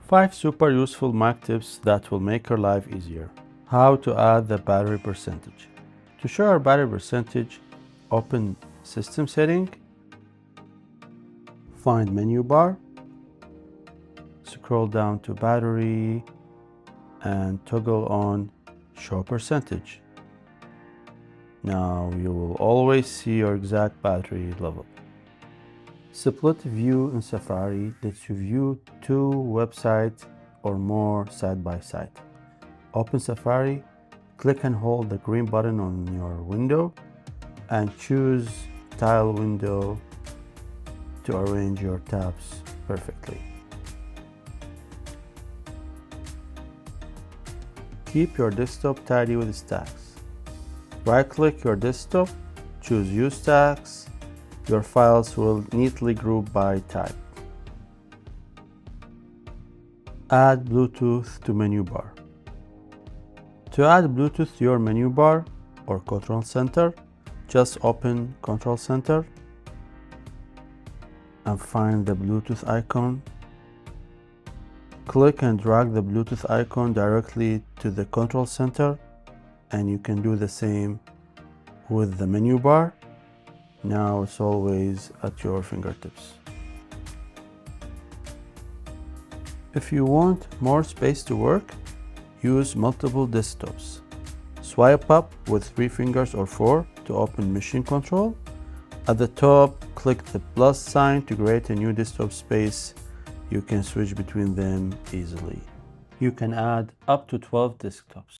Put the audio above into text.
5 super useful Mac tips that will make your life easier. How to add the battery percentage. To show our battery percentage, open System Setting, find Menu Bar, scroll down to Battery, and toggle on Show Percentage. Now you will always see your exact battery level. Split View in Safari lets you view two websites or more side by side. Open Safari, click and hold the green button on your window, and choose Tile Window to arrange your tabs perfectly. Keep your desktop tidy with stacks. Right-click your desktop, choose Use Stacks. Your files will neatly group by type. Add Bluetooth to menu bar. To add Bluetooth to your menu bar or Control Center, just open Control Center and find the Bluetooth icon. Click and drag the Bluetooth icon directly to the Control Center, and you can do the same with the menu bar. Now it's always at your fingertips. If you want more space to work, use multiple desktops. Swipe up with 3 fingers or 4 to open Machine Control. At the top, click the plus sign to create a new desktop space. You can switch between them easily. You can add up to 12 desktops.